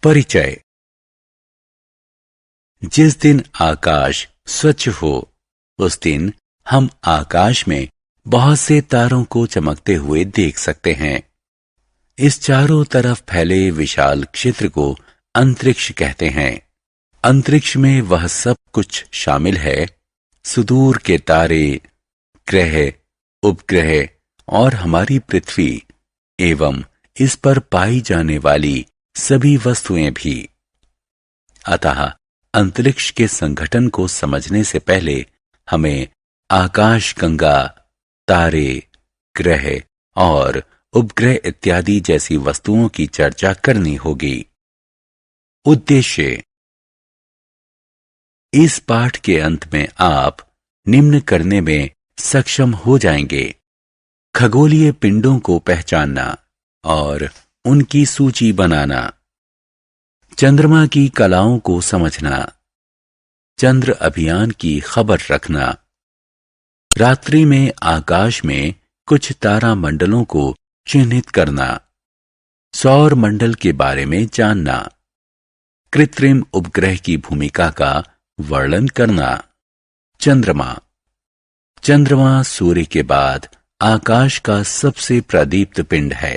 परिचय। जिस दिन आकाश स्वच्छ हो उस दिन हम आकाश में बहुत से तारों को चमकते हुए देख सकते हैं। इस चारों तरफ फैले विशाल क्षेत्र को अंतरिक्ष कहते हैं। अंतरिक्ष में वह सब कुछ शामिल है, सुदूर के तारे, ग्रह, उपग्रह और हमारी पृथ्वी एवं इस पर पाई जाने वाली सभी वस्तुएं भी। अतः अंतरिक्ष के संगठन को समझने से पहले हमें आकाशगंगा, तारे, ग्रह और उपग्रह इत्यादि जैसी वस्तुओं की चर्चा करनी होगी। उद्देश्य। इस पाठ के अंत में आप निम्न करने में सक्षम हो जाएंगे: खगोलीय पिंडों को पहचानना और उनकी सूची बनाना, चंद्रमा की कलाओं को समझना, चंद्र अभियान की खबर रखना, रात्रि में आकाश में कुछ तारामंडलों को चिन्हित करना, सौर मंडल के बारे में जानना, कृत्रिम उपग्रह की भूमिका का वर्णन करना। चंद्रमा। चंद्रमा सूर्य के बाद आकाश का सबसे प्रदीप्त पिंड है।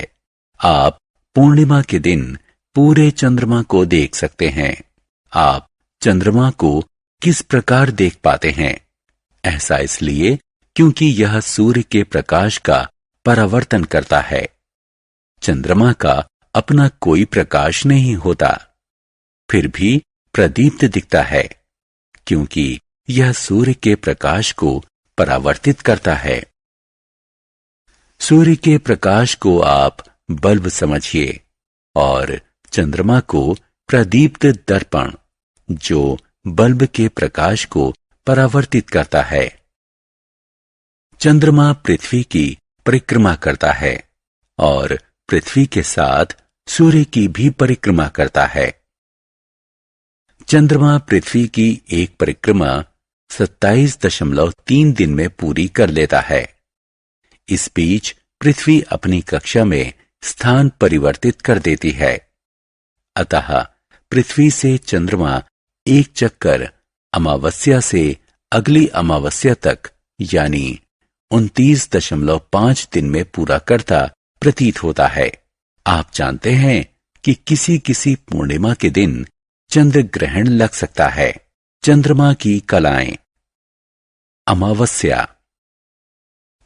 आप पूर्णिमा के दिन पूरे चंद्रमा को देख सकते हैं। आप चंद्रमा को किस प्रकार देख पाते हैं? ऐसा इसलिए क्योंकि यह सूर्य के प्रकाश का परावर्तन करता है। चंद्रमा का अपना कोई प्रकाश नहीं होता, फिर भी प्रदीप्त दिखता है क्योंकि यह सूर्य के प्रकाश को परावर्तित करता है। सूर्य के प्रकाश को आप बल्ब समझिए और चंद्रमा को प्रदीप्त दर्पण, जो बल्ब के प्रकाश को परावर्तित करता है। चंद्रमा पृथ्वी की परिक्रमा करता है और पृथ्वी के साथ सूर्य की भी परिक्रमा करता है। चंद्रमा पृथ्वी की एक परिक्रमा 27.3 दिन में पूरी कर लेता है। इस बीच पृथ्वी अपनी कक्षा में स्थान परिवर्तित कर देती है। अतः पृथ्वी से चंद्रमा एक चक्कर अमावस्या से अगली अमावस्या तक यानी 29.5 दिन में पूरा करता प्रतीत होता है। आप जानते हैं कि किसी किसी पूर्णिमा के दिन चंद्र ग्रहण लग सकता है। चंद्रमा की कलाएं। अमावस्या।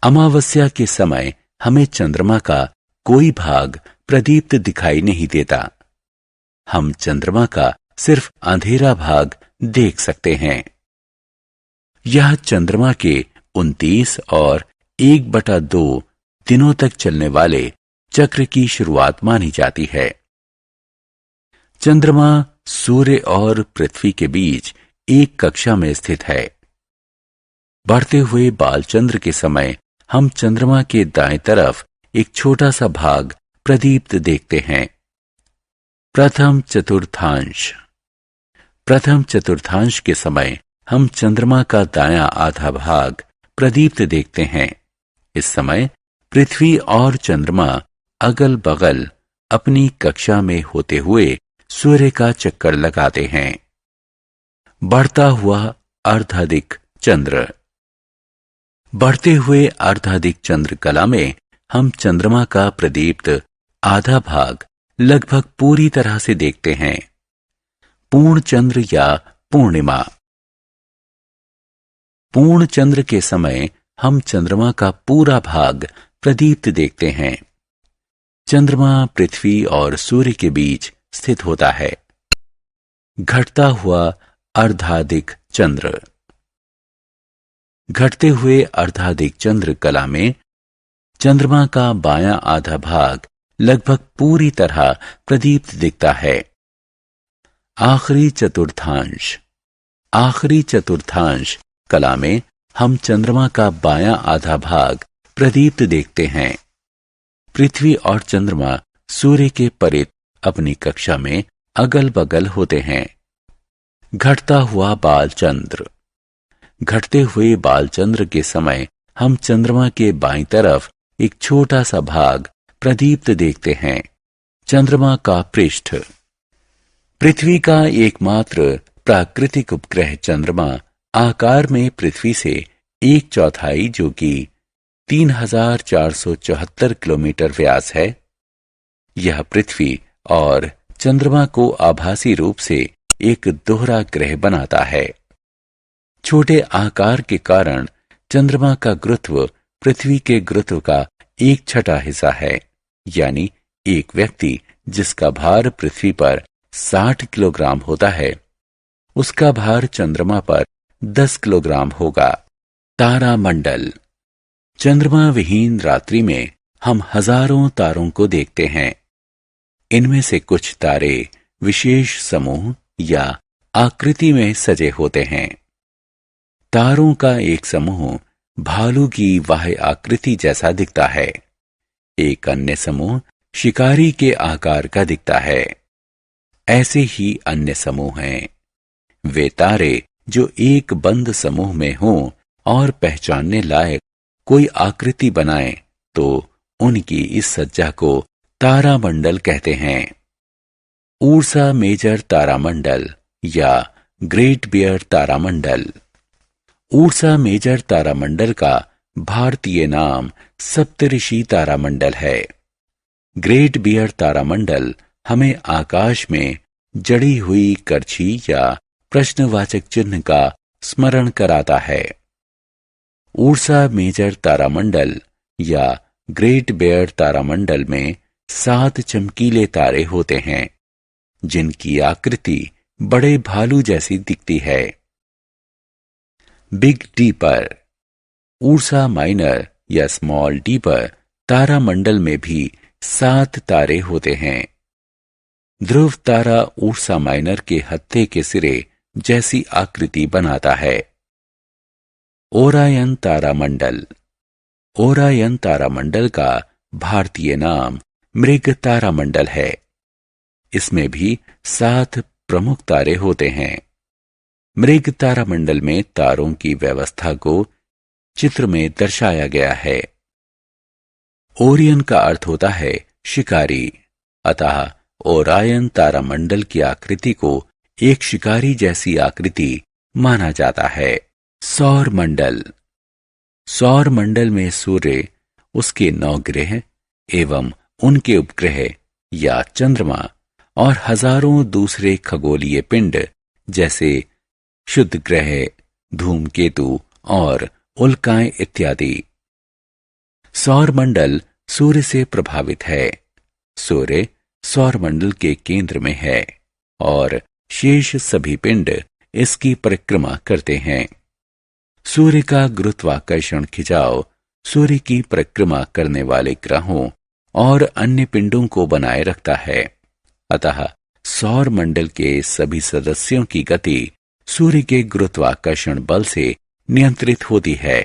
अमावस्या के समय हमें चंद्रमा का कोई भाग प्रदीप्त दिखाई नहीं देता। हम चंद्रमा का सिर्फ अंधेरा भाग देख सकते हैं। यह चंद्रमा के 29 और 1/2 दिनों तक चलने वाले चक्र की शुरुआत मानी जाती है। चंद्रमा सूर्य और पृथ्वी के बीच एक कक्षा में स्थित है। बढ़ते हुए बालचंद्र के समय हम चंद्रमा के दाएं तरफ एक छोटा सा भाग प्रदीप्त देखते हैं। प्रथम चतुर्थांश के समय हम चंद्रमा का दायां आधा भाग प्रदीप्त देखते हैं। इस समय पृथ्वी और चंद्रमा अगल बगल अपनी कक्षा में होते हुए सूर्य का चक्कर लगाते हैं। बढ़ता हुआ अर्धाधिक चंद्र। बढ़ते हुए अर्धाधिक चंद्र कला में हम चंद्रमा का प्रदीप्त आधा भाग लगभग पूरी तरह से देखते हैं। पूर्ण चंद्र या पूर्णिमा। पूर्ण चंद्र के समय हम चंद्रमा का पूरा भाग प्रदीप्त देखते हैं। चंद्रमा पृथ्वी और सूर्य के बीच स्थित होता है। घटता हुआ अर्धाधिक चंद्र। घटते हुए अर्धाधिक चंद्र कला में चंद्रमा का बायां आधा भाग लगभग पूरी तरह प्रदीप्त दिखता है। आखिरी चतुर्थांश कला में हम चंद्रमा का बायां आधा भाग प्रदीप्त देखते हैं। पृथ्वी और चंद्रमा सूर्य के परित अपनी कक्षा में अगल बगल होते हैं। घटता हुआ बालचंद्र। घटते हुए बालचंद्र के समय हम चंद्रमा के बाईं तरफ एक छोटा सा भाग प्रदीप्त देखते हैं। चंद्रमा का पृष्ठ। पृथ्वी का एकमात्र प्राकृतिक उपग्रह चंद्रमा आकार में पृथ्वी से 1/4 जो कि 3,474 किलोमीटर व्यास है। यह पृथ्वी और चंद्रमा को आभासी रूप से एक दोहरा ग्रह बनाता है। छोटे आकार के कारण चंद्रमा का गुरुत्व पृथ्वी के गुरुत्व का 1/6 हिस्सा है, यानी एक व्यक्ति जिसका भार पृथ्वी पर 60 किलोग्राम होता है, उसका भार चंद्रमा पर 10 किलोग्राम होगा। तारामंडल। चंद्रमा विहीन रात्रि में हम हजारों तारों को देखते हैं। इनमें से कुछ तारे विशेष समूह या आकृति में सजे होते हैं। तारों का एक समूह भालू की बाह्य आकृति जैसा दिखता है। एक अन्य समूह शिकारी के आकार का दिखता है। ऐसे ही अन्य समूह हैं। वे तारे जो एक बंद समूह में हों और पहचानने लायक कोई आकृति बनाएं, तो उनकी इस सज्जा को तारामंडल कहते हैं। ऊर्सा मेजर तारामंडल या ग्रेट बियर तारामंडल। ऊर्सा मेजर तारामंडल का भारतीय नाम सप्तऋषि तारामंडल है। ग्रेट बियर तारामंडल हमें आकाश में जड़ी हुई करछी या प्रश्नवाचक चिन्ह का स्मरण कराता है। ऊर्सा मेजर तारामंडल या ग्रेट बियर तारामंडल में 7 चमकीले तारे होते हैं, जिनकी आकृति बड़े भालू जैसी दिखती है। Big dipper. ऊर्सा माइनर या स्मॉल डीपर तारामंडल में भी 7 तारे होते हैं। ध्रुव तारा ऊर्सा माइनर के हत्थे के सिरे जैसी आकृति बनाता है। ओरायन तारामंडल। ओरायन तारामंडल का भारतीय नाम मृग तारामंडल है। इसमें भी 7 प्रमुख तारे होते हैं। मृग तारामंडल में तारों की व्यवस्था को चित्र में दर्शाया गया है। ओरियन का अर्थ होता है शिकारी, अतः ओरायन तारामंडल की आकृति को एक शिकारी जैसी आकृति माना जाता है। सौर मंडल। सौर मंडल में सूर्य, उसके 9 ग्रह एवं उनके उपग्रह या चंद्रमा और हजारों दूसरे खगोलीय पिंड जैसे शुद्ध ग्रह, धूमकेतु और उल्काएं इत्यादि। सौर मंडल सूर्य से प्रभावित है। सूर्य सौर मंडल के केंद्र में है और शेष सभी पिंड इसकी परिक्रमा करते हैं। सूर्य का गुरुत्वाकर्षण खिंचाव सूर्य की परिक्रमा करने वाले ग्रहों और अन्य पिंडों को बनाए रखता है। अतः सौर मंडल के सभी सदस्यों की गति सूर्य के गुरुत्वाकर्षण बल से नियंत्रित होती है।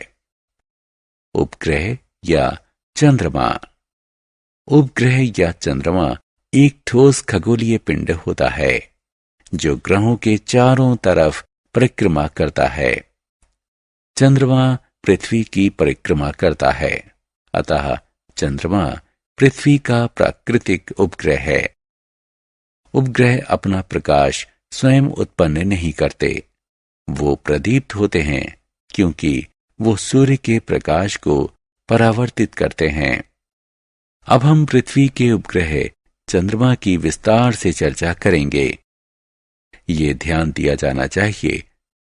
उपग्रह या चंद्रमा। उपग्रह या चंद्रमा एक ठोस खगोलीय पिंड होता है जो ग्रहों के चारों तरफ परिक्रमा करता है। चंद्रमा पृथ्वी की परिक्रमा करता है, अतः चंद्रमा पृथ्वी का प्राकृतिक उपग्रह है। उपग्रह अपना प्रकाश स्वयं उत्पन्न नहीं करते। वो प्रदीप्त होते हैं क्योंकि वो सूर्य के प्रकाश को परावर्तित करते हैं। अब हम पृथ्वी के उपग्रह चंद्रमा की विस्तार से चर्चा करेंगे। ये ध्यान दिया जाना चाहिए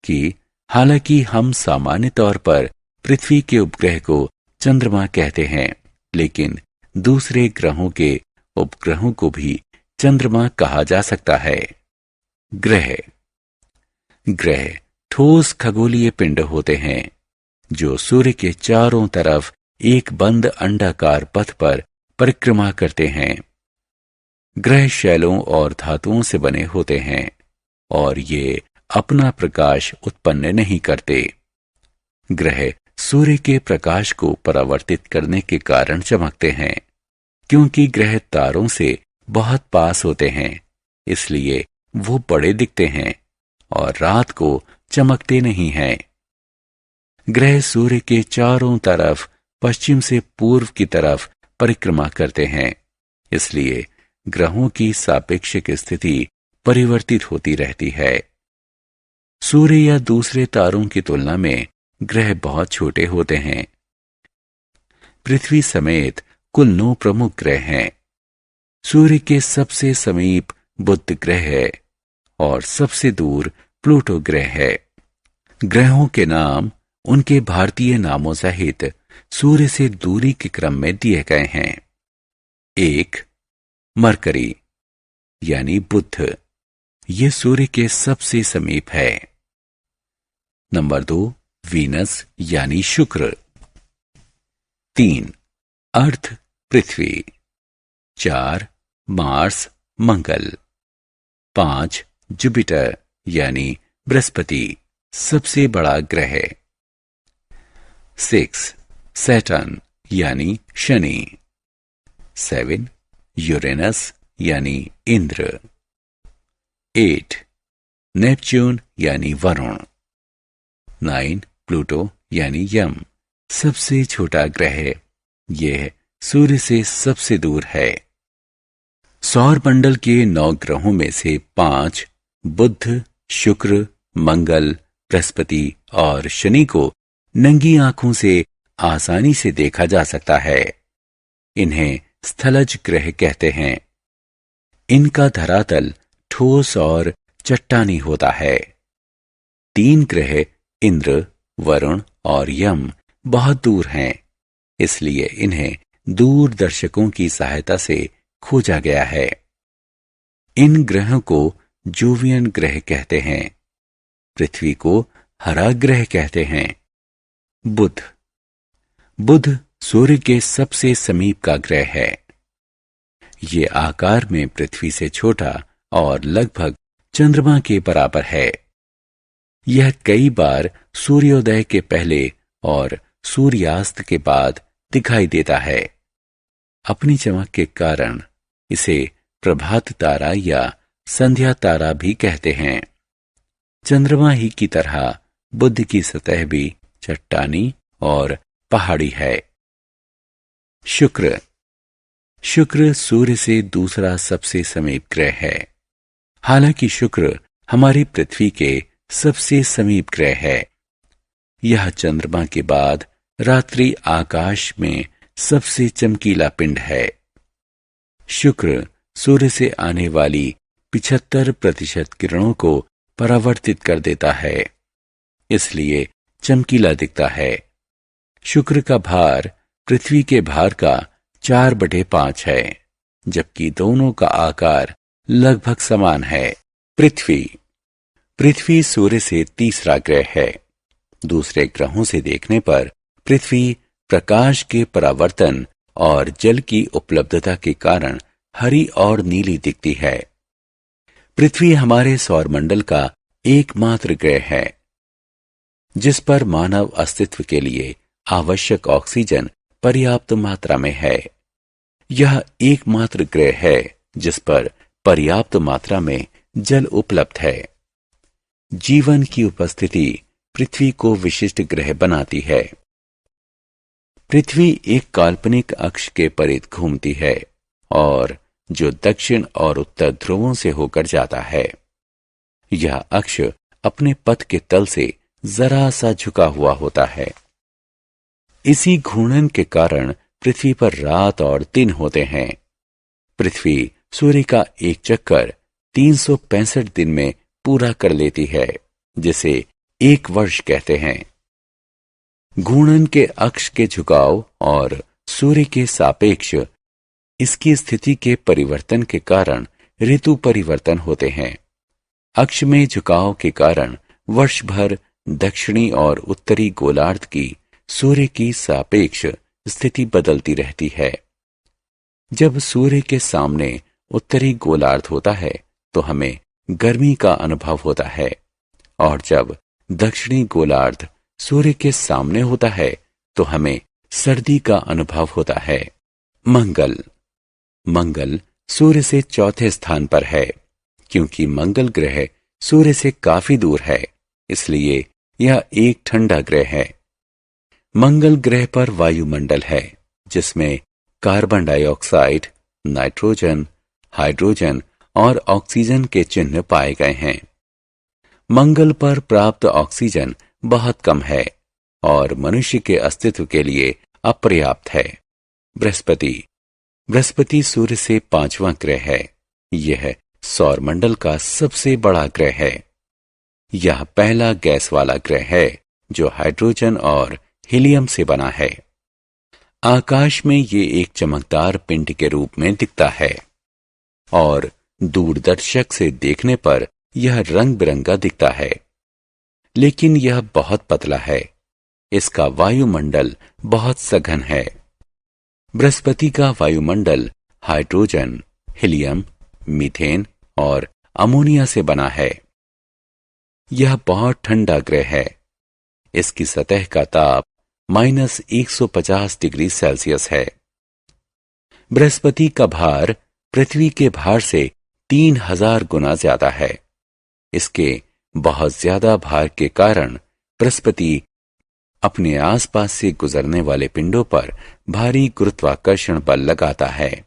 कि हालांकि हम सामान्य तौर पर पृथ्वी के उपग्रह को चंद्रमा कहते हैं, लेकिन दूसरे ग्रहों के उपग्रहों को भी चंद्रमा कहा जा सकता है। ग्रह। ग्रह ठोस खगोलीय पिंड होते हैं जो सूर्य के चारों तरफ एक बंद अंडाकार पथ पर परिक्रमा करते हैं। ग्रह शैलों और धातुओं से बने होते हैं और ये अपना प्रकाश उत्पन्न नहीं करते। ग्रह सूर्य के प्रकाश को परावर्तित करने के कारण चमकते हैं। क्योंकि ग्रह तारों से बहुत पास होते हैं, इसलिए वो बड़े दिखते हैं और रात को चमकते नहीं हैं। ग्रह सूर्य के चारों तरफ पश्चिम से पूर्व की तरफ परिक्रमा करते हैं, इसलिए ग्रहों की सापेक्षिक स्थिति परिवर्तित होती रहती है। सूर्य या दूसरे तारों की तुलना में ग्रह बहुत छोटे होते हैं। पृथ्वी समेत कुल 9 प्रमुख ग्रह हैं। सूर्य के सबसे समीप बुध ग्रह है और सबसे दूर प्लूटो ग्रह है। ग्रहों के नाम उनके भारतीय नामों सहित सूर्य से दूरी के क्रम में दिए गए हैं। 1. मरकरी यानी बुध, ये सूर्य के सबसे समीप है। नंबर 2. वीनस यानी शुक्र। 3. अर्थ पृथ्वी। 4. मार्स मंगल। 5. जुपिटर यानी बृहस्पति, सबसे बड़ा ग्रह। 6. सैटर्न यानी शनि। 7. यूरेनस यानी इंद्र। 8. नेपच्यून यानी वरुण। 9. प्लूटो यानी यम, सबसे छोटा ग्रह। यह सूर्य से सबसे दूर है। सौर मंडल के 9 ग्रहों में से 5 बुध, शुक्र, मंगल, बृहस्पति और शनि को नंगी आंखों से आसानी से देखा जा सकता है। इन्हें स्थलज ग्रह कहते हैं। इनका धरातल ठोस और चट्टानी होता है। 3 ग्रह इंद्र, वरुण और यम बहुत दूर हैं, इसलिए इन्हें दूरदर्शकों की सहायता से खोजा गया है। इन ग्रहों को जोवियन ग्रह कहते हैं। पृथ्वी को हरा ग्रह कहते हैं। बुध। बुध सूर्य के सबसे समीप का ग्रह है। ये आकार में पृथ्वी से छोटा और लगभग चंद्रमा के बराबर है। यह कई बार सूर्योदय के पहले और सूर्यास्त के बाद दिखाई देता है। अपनी चमक के कारण इसे प्रभात तारा या संध्या तारा भी कहते हैं। चंद्रमा ही की तरह बुध की सतह भी चट्टानी और पहाड़ी है। शुक्र। शुक्र सूर्य से दूसरा सबसे समीप ग्रह है। हालांकि शुक्र हमारी पृथ्वी के सबसे समीप ग्रह है। यह चंद्रमा के बाद रात्रि आकाश में सबसे चमकीला पिंड है। शुक्र सूर्य से आने वाली 75% किरणों को परावर्तित कर देता है, इसलिए चमकीला दिखता है। शुक्र का भार पृथ्वी के भार का 4/5 है, जबकि दोनों का आकार लगभग समान है। पृथ्वी। पृथ्वी सूर्य से तीसरा ग्रह है। दूसरे ग्रहों से देखने पर पृथ्वी प्रकाश के परावर्तन और जल की उपलब्धता के कारण हरी और नीली दिखती है। पृथ्वी हमारे सौरमंडल का एकमात्र ग्रह है जिस पर मानव अस्तित्व के लिए आवश्यक ऑक्सीजन पर्याप्त मात्रा में है। यह एकमात्र ग्रह है जिस पर पर्याप्त मात्रा में जल उपलब्ध है। जीवन की उपस्थिति पृथ्वी को विशिष्ट ग्रह बनाती है। पृथ्वी एक काल्पनिक अक्ष के परिध घूमती है और जो दक्षिण और उत्तर ध्रुवों से होकर जाता है। यह अक्ष अपने पथ के तल से जरा सा झुका हुआ होता है। इसी घूर्णन के कारण पृथ्वी पर रात और दिन होते हैं। पृथ्वी सूर्य का एक चक्कर 365 दिन में पूरा कर लेती है, जिसे 1 वर्ष कहते हैं। घूर्णन के अक्ष के झुकाव और सूर्य के सापेक्ष इसकी स्थिति के परिवर्तन के कारण ऋतु परिवर्तन होते हैं। अक्ष में झुकाव के कारण वर्ष भर दक्षिणी और उत्तरी गोलार्ध की सूर्य की सापेक्ष स्थिति बदलती रहती है। जब सूर्य के सामने उत्तरी गोलार्ध होता है तो हमें गर्मी का अनुभव होता है, और जब दक्षिणी गोलार्ध सूर्य के सामने होता है तो हमें सर्दी का अनुभव होता है। मंगल। मंगल सूर्य से चौथे स्थान पर है। क्योंकि मंगल ग्रह सूर्य से काफी दूर है, इसलिए यह एक ठंडा ग्रह है। मंगल ग्रह पर वायुमंडल है जिसमें कार्बन डाइऑक्साइड, नाइट्रोजन, हाइड्रोजन और ऑक्सीजन के चिन्ह पाए गए हैं। मंगल पर प्राप्त ऑक्सीजन बहुत कम है और मनुष्य के अस्तित्व के लिए अपर्याप्त है। बृहस्पति सूर्य से 5वां ग्रह है। यह सौरमंडल का सबसे बड़ा ग्रह है। यह पहला गैस वाला ग्रह है जो हाइड्रोजन और हीलियम से बना है। आकाश में ये एक चमकदार पिंड के रूप में दिखता है और दूरदर्शक से देखने पर यह रंग बिरंगा दिखता है, लेकिन यह बहुत पतला है। इसका वायुमंडल बहुत सघन है। बृहस्पति का वायुमंडल हाइड्रोजन, हीलियम, मीथेन और अमोनिया से बना है। यह बहुत ठंडा ग्रह है। इसकी सतह का ताप -150 डिग्री सेल्सियस है। बृहस्पति का भार पृथ्वी के भार से 3000 गुना ज्यादा है। इसके बहुत ज्यादा भार के कारण बृहस्पति अपने आसपास से गुजरने वाले पिंडों पर भारी गुरुत्वाकर्षण बल लगाता है।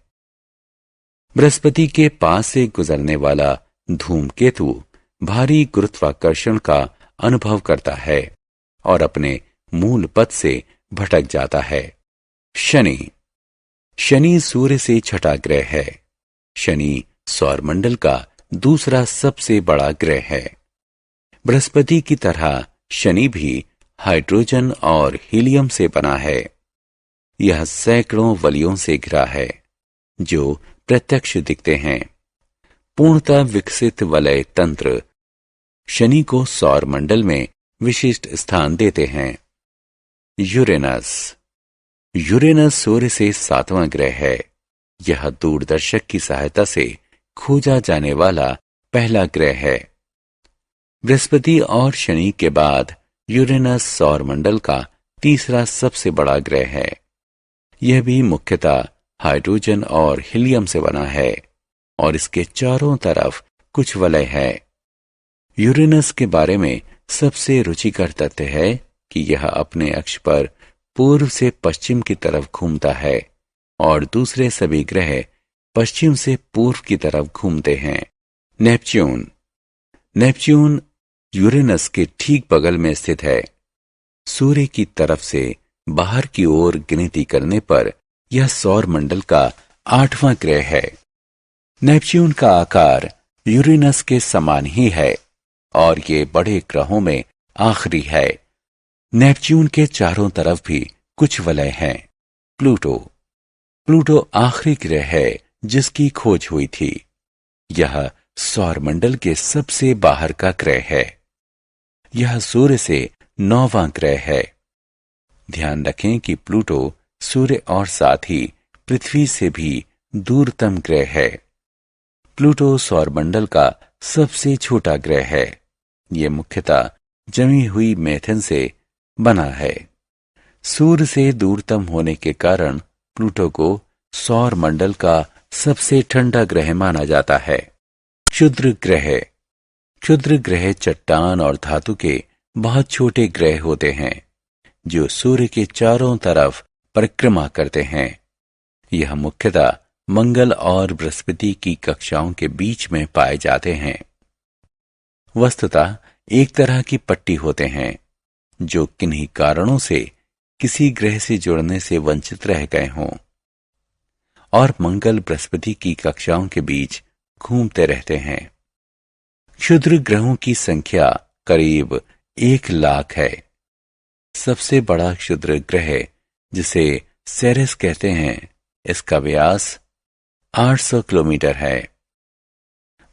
बृहस्पति के पास से गुजरने वाला धूमकेतु भारी गुरुत्वाकर्षण का अनुभव करता है और अपने मूल पथ से भटक जाता है। शनि सूर्य से छठा ग्रह है। शनि सौरमंडल का दूसरा सबसे बड़ा ग्रह है। बृहस्पति की तरह शनि भी हाइड्रोजन और हीलियम से बना है। यह सैकड़ों वलयों से घिरा है जो प्रत्यक्ष दिखते हैं। पूर्णतः विकसित वलय तंत्र शनि को सौरमंडल में विशिष्ट स्थान देते हैं। यूरेनस सूर्य से 7वां ग्रह है। यह दूरदर्शक की सहायता से खोजा जाने वाला पहला ग्रह है। बृहस्पति और शनि के बाद यूरेनस सौरमंडल का तीसरा सबसे बड़ा ग्रह है। यह भी मुख्यतः हाइड्रोजन और हीलियम से बना है और इसके चारों तरफ कुछ वलय है। यूरेनस के बारे में सबसे रुचिकर तथ्य है कि यह अपने अक्ष पर पूर्व से पश्चिम की तरफ घूमता है और दूसरे सभी ग्रह पश्चिम से पूर्व की तरफ घूमते हैं। नेपच्यून यूरेनस के ठीक बगल में स्थित है। सूर्य की तरफ से बाहर की ओर गिनती करने पर यह सौरमंडल का 8वां ग्रह है। नेपच्यून का आकार यूरेनस के समान ही है और ये बड़े ग्रहों में आखिरी है। नेपच्यून के चारों तरफ भी कुछ वलय हैं। प्लूटो आखिरी ग्रह है जिसकी खोज हुई थी। यह सौरमंडल के सबसे बाहर का ग्रह है। यह सूर्य से 9वां ग्रह है। ध्यान रखें कि प्लूटो सूर्य और साथ ही पृथ्वी से भी दूरतम ग्रह है। प्लूटो सौरमंडल का सबसे छोटा ग्रह है। यह मुख्यतः जमी हुई मीथेन से बना है। सूर्य से दूरतम होने के कारण प्लूटो को सौरमंडल का सबसे ठंडा ग्रह माना जाता है। क्षुद्र ग्रह चट्टान और धातु के बहुत छोटे ग्रह होते हैं जो सूर्य के चारों तरफ परिक्रमा करते हैं। यह मुख्यतः मंगल और बृहस्पति की कक्षाओं के बीच में पाए जाते हैं। वस्तुतः एक तरह की पट्टी होते हैं जो किन्हीं कारणों से किसी ग्रह से जुड़ने से वंचित रह गए हों और मंगल बृहस्पति की कक्षाओं के बीच घूमते रहते हैं। क्षुद्र ग्रहों की संख्या करीब 1 लाख है। सबसे बड़ा क्षुद्र ग्रह जिसे सेरेस कहते हैं, इसका व्यास 800 किलोमीटर है।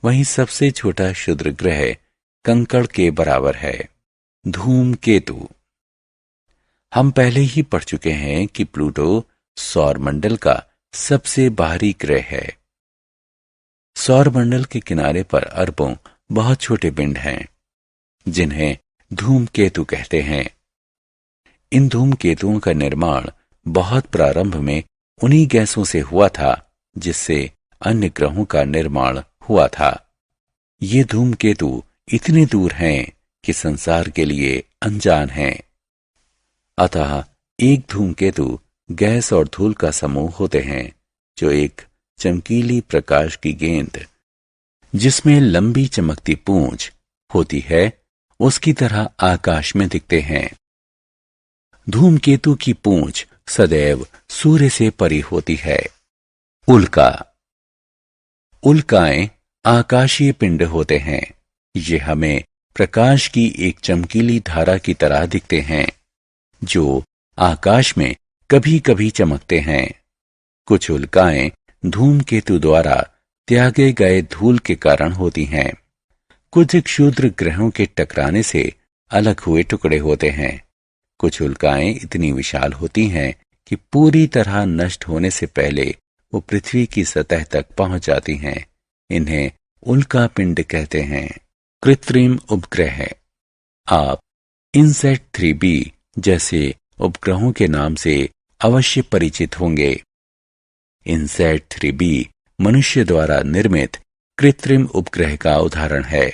वहीं सबसे छोटा क्षुद्र ग्रह कंकड़ के बराबर है। धूमकेतु। हम पहले ही पढ़ चुके हैं कि प्लूटो सौरमंडल का सबसे बाहरी ग्रह है। सौरमंडल के किनारे पर अरबों बहुत छोटे पिंड हैं जिन्हें धूमकेतु कहते हैं। इन धूमकेतुओं का निर्माण बहुत प्रारंभ में उन्हीं गैसों से हुआ था जिससे अन्य ग्रहों का निर्माण हुआ था। ये धूमकेतु इतने दूर हैं कि संसार के लिए अनजान हैं। अतः एक धूमकेतु गैस और धूल का समूह होते हैं जो एक चमकीली प्रकाश की गेंद जिसमें लंबी चमकती पूंछ होती है, उसकी तरह आकाश में दिखते हैं। धूमकेतु की पूंछ सदैव सूर्य से परी होती है। उल्का। उल्काएं आकाशीय पिंड होते हैं। ये हमें प्रकाश की एक चमकीली धारा की तरह दिखते हैं, जो आकाश में कभी कभी चमकते हैं। कुछ उल्काएं धूमकेतु द्वारा त्यागे गए धूल के कारण होती हैं। कुछ क्षुद्र ग्रहों के टकराने से अलग हुए टुकड़े होते हैं। कुछ उल्काएं इतनी विशाल होती हैं कि पूरी तरह नष्ट होने से पहले वो पृथ्वी की सतह तक पहुंच जाती हैं। इन्हें उल्का पिंड कहते हैं। कृत्रिम उपग्रह। आप इनसैट 3B जैसे उपग्रहों के नाम से अवश्य परिचित होंगे। इनसैट 3B मनुष्य द्वारा निर्मित कृत्रिम उपग्रह का उदाहरण है।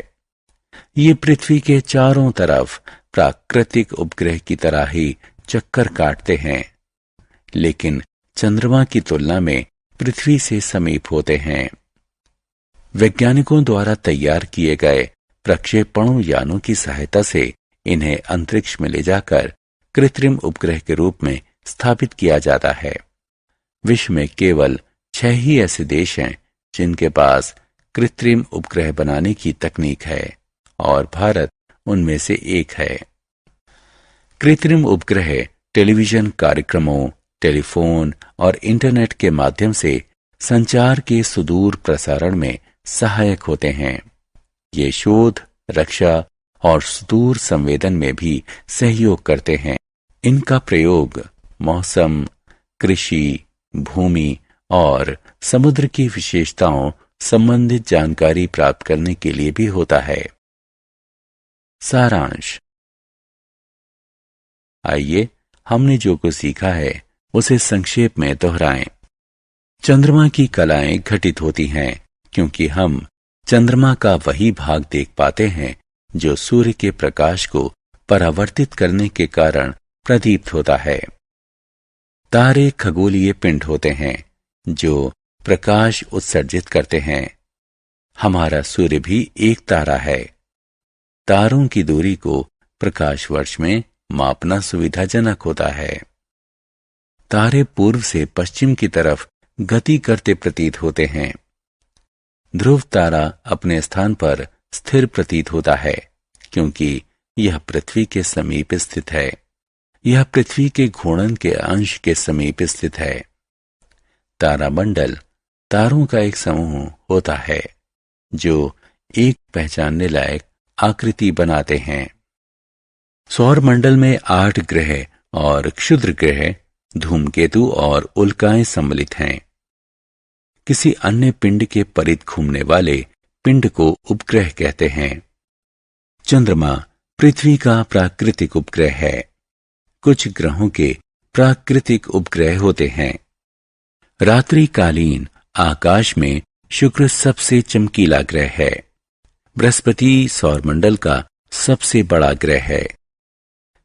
ये पृथ्वी के चारों तरफ प्राकृतिक उपग्रह की तरह ही चक्कर काटते हैं, लेकिन चंद्रमा की तुलना में पृथ्वी से समीप होते हैं। वैज्ञानिकों द्वारा तैयार किए गए प्रक्षेपणों यानों की सहायता से इन्हें अंतरिक्ष में ले जाकर कृत्रिम उपग्रह के रूप में स्थापित किया जाता है। विश्व में केवल 6 ही ऐसे देश हैं जिनके पास कृत्रिम उपग्रह बनाने की तकनीक है, और भारत उनमें से एक है। कृत्रिम उपग्रह टेलीविजन कार्यक्रमों, टेलीफोन और इंटरनेट के माध्यम से संचार के सुदूर प्रसारण में सहायक होते हैं। ये शोध, रक्षा और सुदूर संवेदन में भी सहयोग करते हैं। इनका प्रयोग मौसम, कृषि, भूमि और समुद्र की विशेषताओं संबंधित जानकारी प्राप्त करने के लिए भी होता है। सारांश। आइए हमने जो कुछ सीखा है उसे संक्षेप में दोहराएं। चंद्रमा की कलाएं घटित होती हैं क्योंकि हम चंद्रमा का वही भाग देख पाते हैं जो सूर्य के प्रकाश को परावर्तित करने के कारण प्रदीप्त होता है। तारे खगोलीय पिंड होते हैं जो प्रकाश उत्सर्जित करते हैं। हमारा सूर्य भी एक तारा है। तारों की दूरी को प्रकाश वर्ष में मापना सुविधाजनक होता है। तारे पूर्व से पश्चिम की तरफ गति करते प्रतीत होते हैं। ध्रुव तारा अपने स्थान पर स्थिर प्रतीत होता है क्योंकि यह पृथ्वी के समीप स्थित है। यह पृथ्वी के घूर्णन के अंश के समीप स्थित है। तारामंडल तारों का एक समूह होता है जो एक पहचानने लायक आकृति बनाते हैं। सौर मंडल में 8 ग्रह और क्षुद्र ग्रह, धूमकेतु और उल्काएं सम्मिलित हैं। किसी अन्य पिंड के परिध घूमने वाले पिंड को उपग्रह कहते हैं। चंद्रमा पृथ्वी का प्राकृतिक उपग्रह है। कुछ ग्रहों के प्राकृतिक उपग्रह होते हैं। रात्रिकालीन आकाश में शुक्र सबसे चमकीला ग्रह है। बृहस्पति सौरमंडल का सबसे बड़ा ग्रह है।